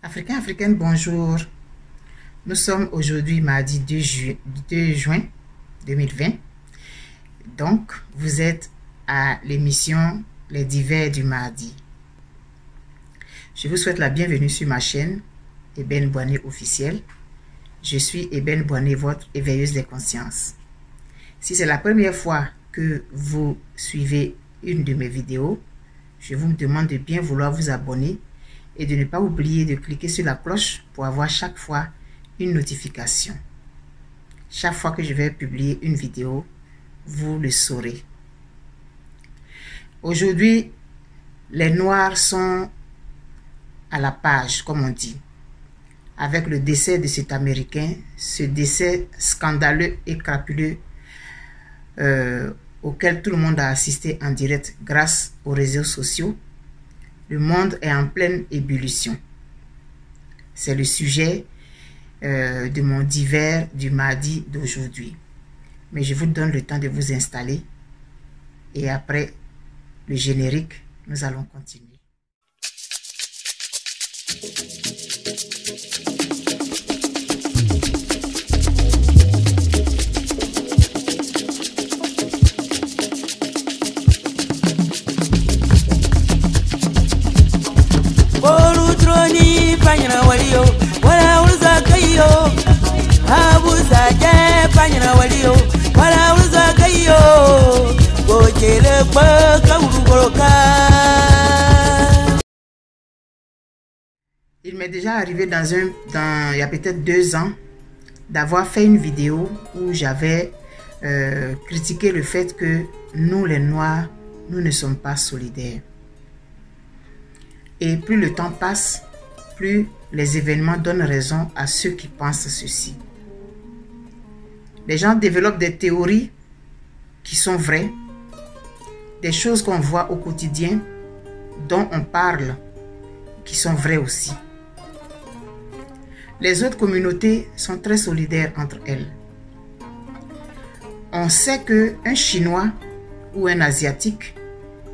Africains, Africaines, bonjour. Nous sommes aujourd'hui mardi 2 juin 2020. Donc, vous êtes à l'émission Les Divers du mardi. Je vous souhaite la bienvenue sur ma chaîne Eben Boignet officielle. Je suis Eben Boignet, votre éveilleuse des consciences. Si c'est la première fois que vous suivez une de mes vidéos, je vous demande de bien vouloir vous abonner et de ne pas oublier de cliquer sur la cloche pour avoir chaque fois une notification. Chaque fois que je vais publier une vidéo, vous le saurez. Aujourd'hui, les Noirs sont à la page, comme on dit, avec le décès de cet Américain, ce décès scandaleux et crapuleux auquel tout le monde a assisté en direct grâce aux réseaux sociaux. Le monde est en pleine ébullition. C'est le sujet de mon divers du mardi d'aujourd'hui. Mais je vous donne le temps de vous installer et après le générique, nous allons continuer. Il m'est déjà arrivé il y a peut-être 2 ans d'avoir fait une vidéo où j'avais critiqué le fait que nous les Noirs, nous ne sommes pas solidaires. Et plus le temps passe, plus les événements donnent raison à ceux qui pensent ceci. Les gens développent des théories qui sont vraies, des choses qu'on voit au quotidien, dont on parle, qui sont vraies aussi. Les autres communautés sont très solidaires entre elles. On sait qu'un Chinois ou un Asiatique,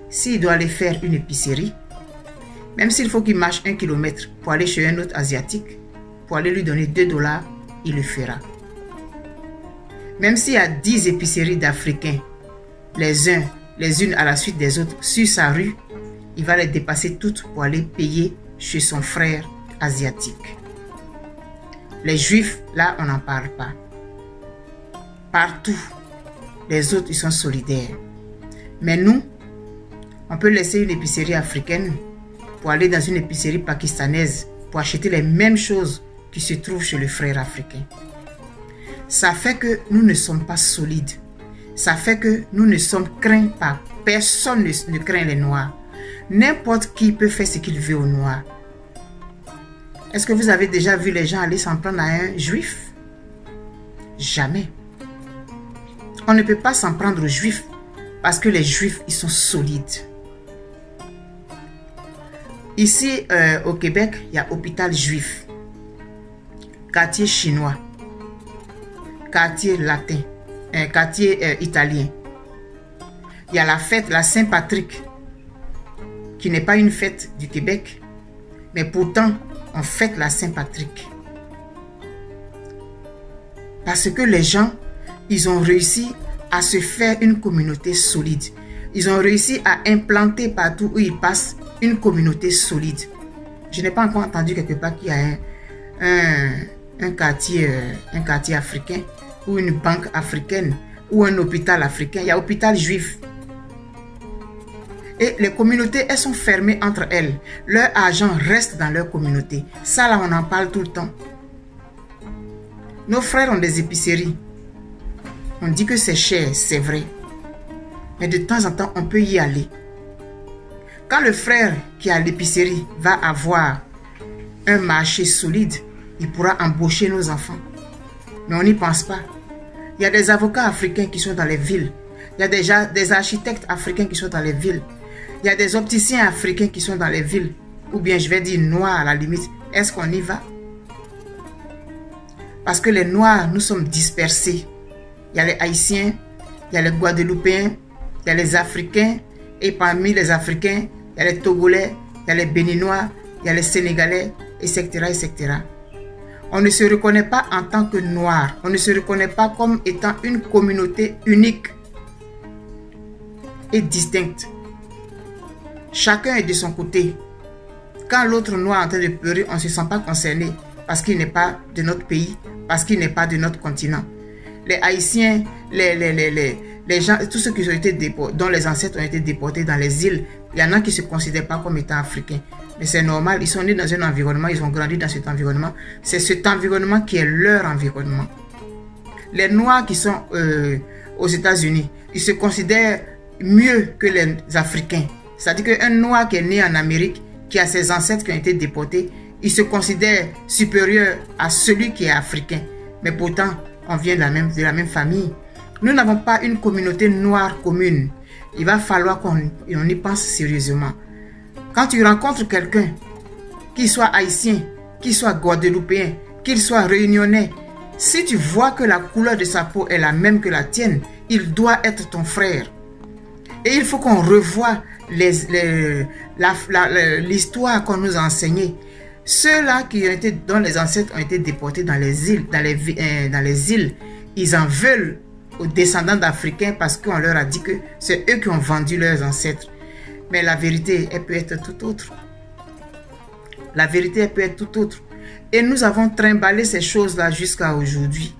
s'il doit aller faire une épicerie, même s'il faut qu'il marche 1 kilomètre pour aller chez un autre Asiatique, pour aller lui donner $2, il le fera. Même s'il y a 10 épiceries d'Africains, les unes à la suite des autres, sur sa rue, il va les dépasser toutes pour aller payer chez son frère asiatique. Les Juifs, là, on n'en parle pas. Partout, les autres, ils sont solidaires. Mais nous, on peut laisser une épicerie africaine pour aller dans une épicerie pakistanaise pour acheter les mêmes choses qui se trouvent chez le frère africain. Ça fait que nous ne sommes pas solides. Ça fait que nous ne sommes craints par personne. Ne craint les Noirs. N'importe qui peut faire ce qu'il veut aux Noirs. Est-ce que vous avez déjà vu les gens aller s'en prendre à un Juif? Jamais. On ne peut pas s'en prendre aux Juifs parce que les Juifs, ils sont solides. Ici, au Québec, il y a hôpital juif, quartier chinois, quartier latin, quartier italien. Il y a la fête, la Saint-Patrick, qui n'est pas une fête du Québec, mais pourtant, on fête la Saint-Patrick. Parce que les gens, ils ont réussi à se faire une communauté solide. Ils ont réussi à implanter partout où ils passent une communauté solide. Je n'ai pas encore entendu quelque part qu'il y a un quartier africain ou une banque africaine ou un hôpital africain. Il y a hôpital juif. Et les communautés, elles sont fermées entre elles. Leur argent reste dans leur communauté. Ça là, on en parle tout le temps. Nos frères ont des épiceries. On dit que c'est cher, c'est vrai. Mais de temps en temps, on peut y aller. Quand le frère qui a l'épicerie va avoir un marché solide, il pourra embaucher nos enfants. Mais on n'y pense pas. Il y a des avocats africains qui sont dans les villes. Il y a déjà des architectes africains qui sont dans les villes. Il y a des opticiens africains qui sont dans les villes. Ou bien je vais dire noirs à la limite. Est-ce qu'on y va? Parce que les Noirs, nous sommes dispersés. Il y a les Haïtiens, il y a les Guadeloupéens, il y a les Africains. Et parmi les Africains, il y a les Togolais, il y a les Béninois, il y a les Sénégalais, etc., etc. On ne se reconnaît pas en tant que noir. On ne se reconnaît pas comme étant une communauté unique et distincte. Chacun est de son côté. Quand l'autre noir est en train de pleurer, on ne se sent pas concerné parce qu'il n'est pas de notre pays, parce qu'il n'est pas de notre continent. Les Haïtiens, les gens, tous ceux qui ont été déportés, dont les ancêtres ont été déportés dans les îles, il y en a qui ne se considèrent pas comme étant africains. Mais c'est normal, ils sont nés dans un environnement, ils ont grandi dans cet environnement. C'est cet environnement qui est leur environnement. Les Noirs qui sont aux États-Unis, ils se considèrent mieux que les Africains. C'est-à-dire qu'un Noir qui est né en Amérique, qui a ses ancêtres qui ont été déportés, il se considère supérieur à celui qui est africain. Mais pourtant, on vient de la même famille. Nous n'avons pas une communauté noire commune. Il va falloir qu'on y pense sérieusement. Quand tu rencontres quelqu'un, qu'il soit haïtien, qu'il soit guadeloupéen, qu'il soit réunionnais, si tu vois que la couleur de sa peau est la même que la tienne, il doit être ton frère. Et il faut qu'on revoie l'histoire qu'on nous a enseignée. Ceux-là dont les ancêtres ont été déportés dans les îles, ils en veulent aux descendants d'Africains parce qu'on leur a dit que c'est eux qui ont vendu leurs ancêtres. Mais la vérité, elle peut être tout autre. La vérité, elle peut être tout autre. Et nous avons trimballé ces choses-là jusqu'à aujourd'hui.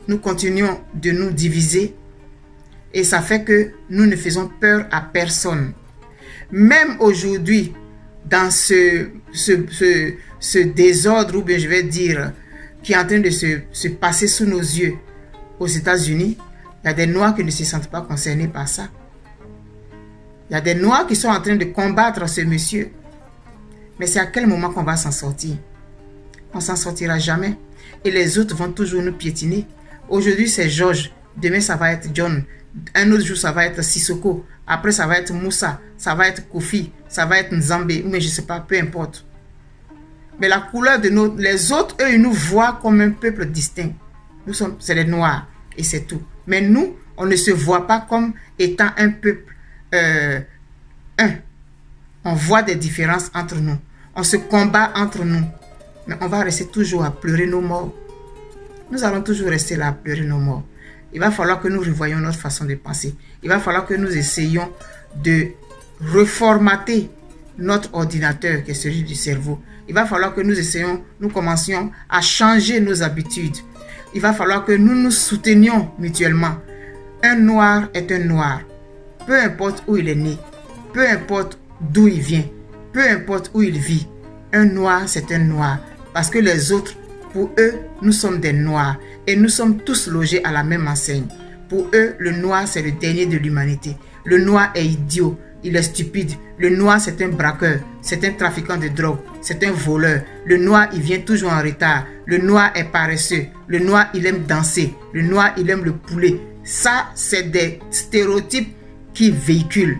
Nous continuons de nous diviser et ça fait que nous ne faisons peur à personne. Même aujourd'hui, dans ce désordre, ou bien je vais dire, qui est en train de se passer sous nos yeux aux États-Unis, il y a des Noirs qui ne se sentent pas concernés par ça. Il y a des Noirs qui sont en train de combattre ce monsieur. Mais c'est à quel moment qu'on va s'en sortir? On ne s'en sortira jamais. Et les autres vont toujours nous piétiner. Aujourd'hui, c'est George. Demain, ça va être John. Un autre jour, ça va être Sissoko. Après, ça va être Moussa. Ça va être Kofi. Ça va être Nzambé. Mais je ne sais pas, peu importe. Mais la couleur de les autres, eux, ils nous voient comme un peuple distinct. C'est les Noirs. Et c'est tout. Mais nous, on ne se voit pas comme étant un peuple On voit des différences entre nous. On se combat entre nous. Mais on va rester toujours à pleurer nos morts. Nous allons toujours rester là à pleurer nos morts. Il va falloir que nous revoyions notre façon de penser. Il va falloir que nous essayions de reformater notre ordinateur qui est celui du cerveau. Il va falloir que nous commencions à changer nos habitudes. Il va falloir que nous nous soutenions mutuellement. Un noir est un noir. Peu importe où il est né. Peu importe d'où il vient. Peu importe où il vit. Un noir, c'est un noir. Parce que les autres, pour eux, nous sommes des noirs. Et nous sommes tous logés à la même enseigne. Pour eux, le noir, c'est le dernier de l'humanité. Le noir est idiot. Il est stupide. Le noir, c'est un braqueur. C'est un trafiquant de drogue. C'est un voleur. Le noir, il vient toujours en retard. Le noir est paresseux. Le noir, il aime danser. Le noir, il aime le poulet. Ça, c'est des stéréotypes qui véhiculent.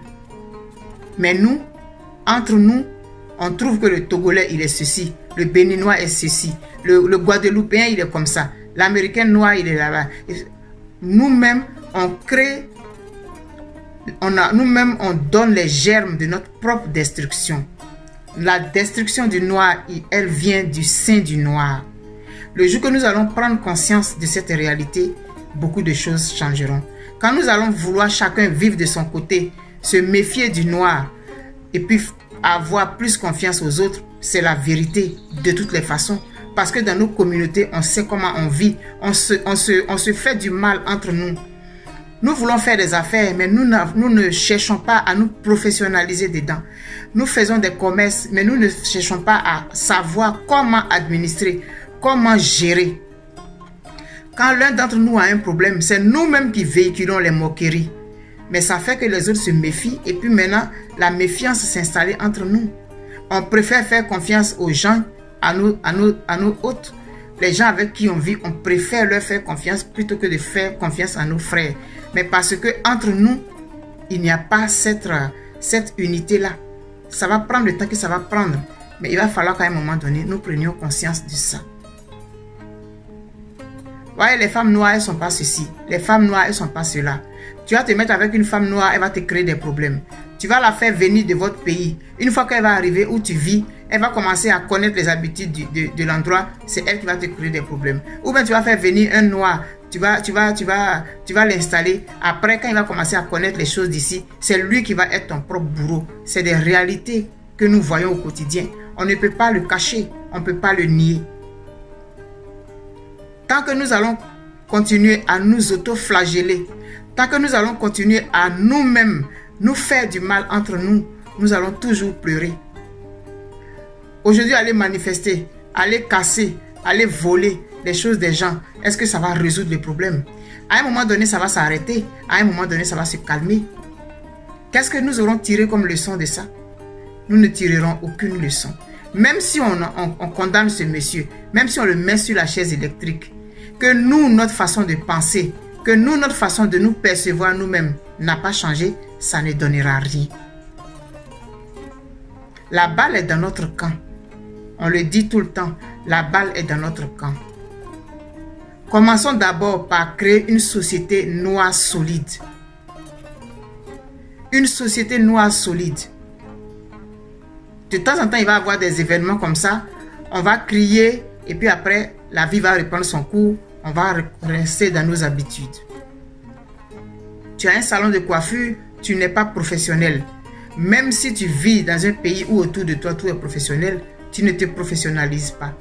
Mais nous, entre nous, on trouve que le Togolais, il est ceci. Le Béninois est ceci. Le Guadeloupéen, il est comme ça. L'Américain noir, il est là-bas. Nous-mêmes, on crée... Nous-mêmes, on donne les germes de notre propre destruction. La destruction du noir, elle vient du sein du noir. Le jour que nous allons prendre conscience de cette réalité, beaucoup de choses changeront. Quand nous allons vouloir chacun vivre de son côté, se méfier du noir, et puis avoir plus confiance aux autres, c'est la vérité de toutes les façons. Parce que dans nos communautés, on sait comment on vit. On se fait du mal entre nous. Nous voulons faire des affaires, mais nous ne cherchons pas à nous professionnaliser dedans. Nous faisons des commerces, mais nous ne cherchons pas à savoir comment administrer, comment gérer. Quand l'un d'entre nous a un problème, c'est nous-mêmes qui véhiculons les moqueries. Mais ça fait que les autres se méfient et puis maintenant, la méfiance s'installe entre nous. On préfère faire confiance aux gens, à nos hôtes. Les gens avec qui on vit, on préfère leur faire confiance plutôt que de faire confiance à nos frères. Mais parce que entre nous, il n'y a pas cette unité-là. Ça va prendre le temps que ça va prendre. Mais il va falloir qu'à un moment donné, nous prenions conscience de ça. Voyez, les femmes noires, elles ne sont pas ceci. Les femmes noires, elles ne sont pas cela. Tu vas te mettre avec une femme noire, elle va te créer des problèmes. Tu vas la faire venir de votre pays. Une fois qu'elle va arriver où tu vis, elle va commencer à connaître les habitudes de l'endroit, c'est elle qui va te créer des problèmes. Ou bien tu vas faire venir un noir, tu vas l'installer. Après, quand il va commencer à connaître les choses d'ici, c'est lui qui va être ton propre bourreau. C'est des réalités que nous voyons au quotidien. On ne peut pas le cacher, on ne peut pas le nier. Tant que nous allons continuer à nous auto-flageller, tant que nous allons continuer à nous-mêmes nous faire du mal entre nous, nous allons toujours pleurer. Aujourd'hui, aller manifester, aller casser, aller voler les choses des gens, est-ce que ça va résoudre les problèmes? À un moment donné, ça va s'arrêter. À un moment donné, ça va se calmer. Qu'est-ce que nous aurons tiré comme leçon de ça? Nous ne tirerons aucune leçon. Même si on condamne ce monsieur, même si on le met sur la chaise électrique, que nous, notre façon de penser, que nous, notre façon de nous percevoir nous-mêmes n'a pas changé, ça ne donnera rien. La balle est dans notre camp. On le dit tout le temps, la balle est dans notre camp. Commençons d'abord par créer une société noire solide. Une société noire solide. De temps en temps, il va y avoir des événements comme ça. On va crier et puis après, la vie va reprendre son cours. On va rester dans nos habitudes. Tu as un salon de coiffure, tu n'es pas professionnel. Même si tu vis dans un pays où autour de toi tout est professionnel, tu ne te professionnalises pas.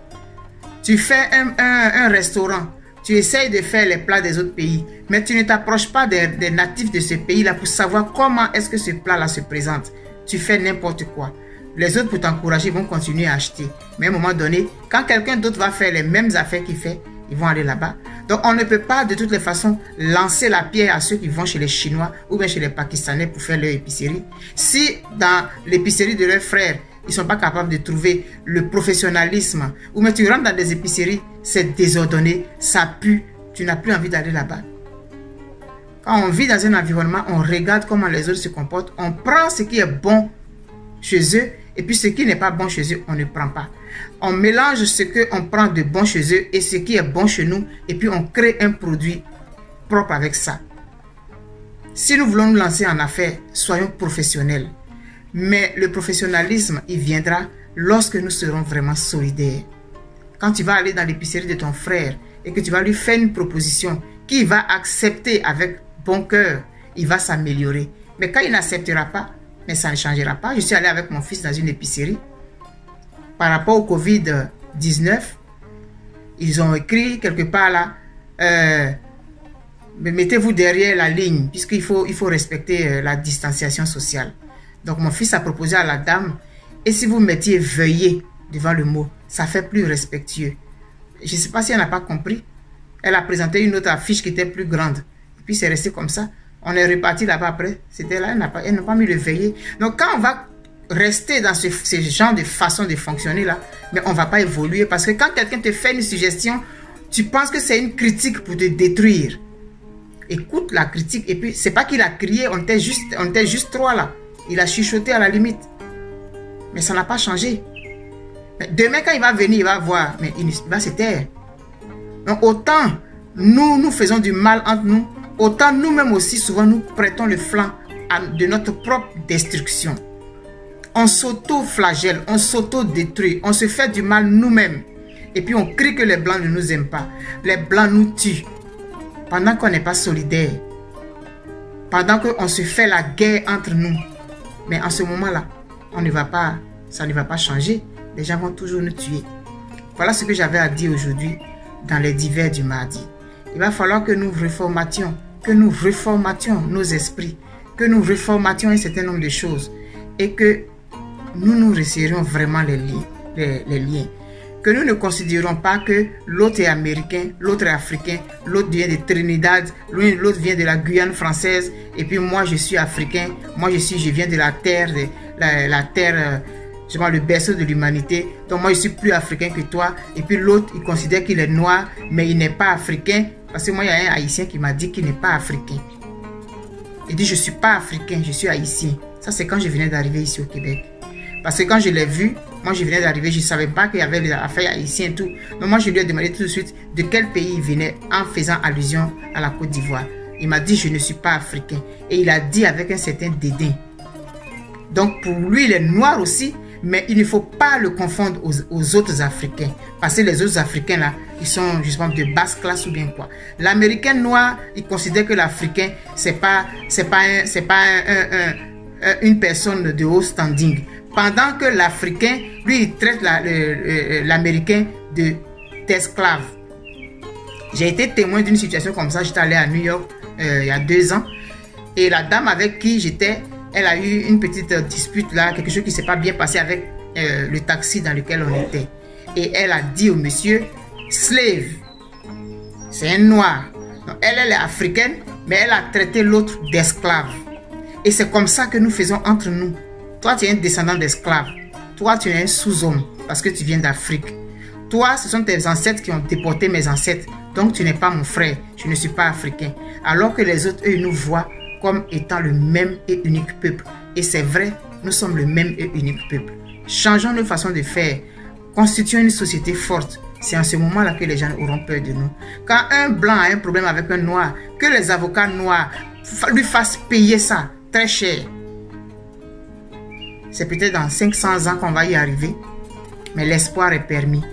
Tu fais un restaurant, tu essayes de faire les plats des autres pays, mais tu ne t'approches pas des natifs de ce pays-là pour savoir comment est-ce que ce plat-là se présente. Tu fais n'importe quoi. Les autres, pour t'encourager, vont continuer à acheter. Mais à un moment donné, quand quelqu'un d'autre va faire les mêmes affaires qu'il fait, ils vont aller là-bas. Donc, on ne peut pas de toutes les façons lancer la pierre à ceux qui vont chez les Chinois ou bien chez les Pakistanais pour faire leur épicerie. Si dans l'épicerie de leurs frères, ils ne sont pas capables de trouver le professionnalisme, ou bien tu rentres dans des épiceries, c'est désordonné, ça pue, tu n'as plus envie d'aller là-bas. Quand on vit dans un environnement, on regarde comment les autres se comportent, on prend ce qui est bon chez eux, et puis ce qui n'est pas bon chez eux, on ne prend pas. On mélange ce qu'on prend de bon chez eux et ce qui est bon chez nous, et puis on crée un produit propre avec ça. Si nous voulons nous lancer en affaires, soyons professionnels. Mais le professionnalisme, il viendra lorsque nous serons vraiment solidaires. Quand tu vas aller dans l'épicerie de ton frère et que tu vas lui faire une proposition qu'il va accepter avec bon cœur, il va s'améliorer. Mais quand il n'acceptera pas, mais ça ne changera pas. Je suis allé avec mon fils dans une épicerie. Par rapport au Covid-19, ils ont écrit quelque part là, mettez-vous derrière la ligne, puisqu'il faut respecter la distanciation sociale. Donc mon fils a proposé à la dame, et si vous mettiez veuillez devant le mot, ça fait plus respectueux. Je ne sais pas si elle n'a pas compris. Elle a présenté une autre affiche qui était plus grande. Et puis c'est resté comme ça. On est reparti là-bas après. C'était là, elle n'a pas mis le veiller. Donc quand on va rester dans ce genre de façon de fonctionner là, mais on ne va pas évoluer. Parce que quand quelqu'un te fait une suggestion, tu penses que c'est une critique pour te détruire. Écoute la critique. Et puis c'est pas qu'il a crié, on était juste trois là. Il a chuchoté à la limite. Mais ça n'a pas changé. Mais demain, quand il va venir, il va voir. Mais il va se taire. Donc, autant nous faisons du mal entre nous, autant nous-mêmes aussi, souvent, nous prêtons le flanc de notre propre destruction. On s'auto-flagelle, on s'auto-détruit, on se fait du mal nous-mêmes. Et puis, on crie que les Blancs ne nous aiment pas. Les Blancs nous tuent. Pendant qu'on n'est pas solidaires. Pendant qu'on se fait la guerre entre nous. Mais en ce moment-là, ça ne va pas changer. Les gens vont toujours nous tuer. Voilà ce que j'avais à dire aujourd'hui dans les divers du mardi. Il va falloir que nous reformations nos esprits, que nous reformations un certain nombre de choses et que nous resserrions vraiment les liens. Que nous ne considérons pas que l'autre est américain, l'autre est africain, l'autre vient de Trinidad, l'autre vient de la Guyane française, et puis moi je suis africain, moi je viens de la terre, le berceau de l'humanité, donc moi je suis plus africain que toi, et puis l'autre il considère qu'il est noir, mais il n'est pas africain, parce que moi il y a un haïtien qui m'a dit qu'il n'est pas africain. Il dit je suis pas africain, je suis haïtien. Ça c'est quand je venais d'arriver ici au Québec. Parce que quand je l'ai vu, moi je venais d'arriver, je ne savais pas qu'il y avait des affaires haïtiennes et tout. Donc moi je lui ai demandé tout de suite de quel pays il venait en faisant allusion à la Côte d'Ivoire. Il m'a dit je ne suis pas africain. Et il a dit avec un certain dédain. Donc pour lui il est noir aussi, Mais il ne faut pas le confondre aux autres Africains. Parce que les autres Africains, là, ils sont justement de basse classe ou bien quoi. L'Américain noir, il considère que l'Africain, c'est pas une personne de haut standing. Pendant que l'Africain, lui, il traite l'Américain d'esclave. J'ai été témoin d'une situation comme ça. J'étais allé à New York il y a 2 ans. Et la dame avec qui j'étais, elle a eu une petite dispute là, quelque chose qui ne s'est pas bien passé avec le taxi dans lequel on était. Et elle a dit au monsieur, slave, c'est un noir. Donc, elle est africaine, mais elle a traité l'autre d'esclave. Et c'est comme ça que nous faisons entre nous. Toi, tu es un descendant d'esclave. Toi, tu es un sous-homme parce que tu viens d'Afrique. Toi, ce sont tes ancêtres qui ont déporté mes ancêtres. Donc, tu n'es pas mon frère. Je ne suis pas africain. Alors que les autres, eux, nous voient comme étant le même et unique peuple. Et c'est vrai, nous sommes le même et unique peuple. Changeons nos façons de faire. Constituons une société forte. C'est en ce moment-là que les gens auront peur de nous. Quand un blanc a un problème avec un noir, que les avocats noirs lui fassent payer ça très cher. C'est peut-être dans 500 ans qu'on va y arriver. Mais l'espoir est permis.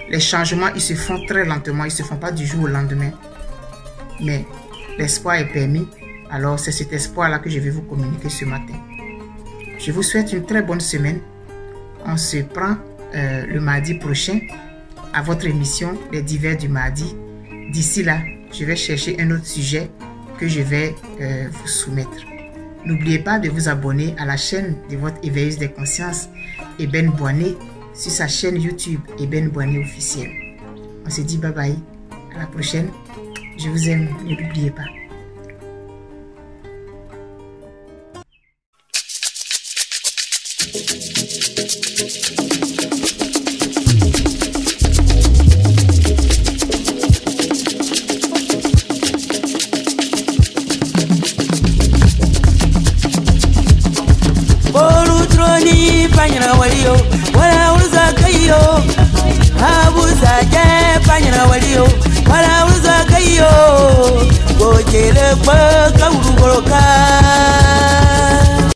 Les changements, ils se font très lentement. Ils ne se font pas du jour au lendemain. Mais l'espoir est permis. Alors, c'est cet espoir-là que je vais vous communiquer ce matin. Je vous souhaite une très bonne semaine. On se prend le mardi prochain à votre émission Les Divers du mardi. D'ici là, je vais chercher un autre sujet que je vais vous soumettre. N'oubliez pas de vous abonner à la chaîne de votre éveilleuse des consciences, Eben Boané, sur sa chaîne YouTube, Eben Boané officiel. On se dit bye bye. À la prochaine. Je vous aime, ne l'oubliez pas. Panyana walio, wala uza kayo, abuza je panyana walio, wala uza kayo, gojele kwa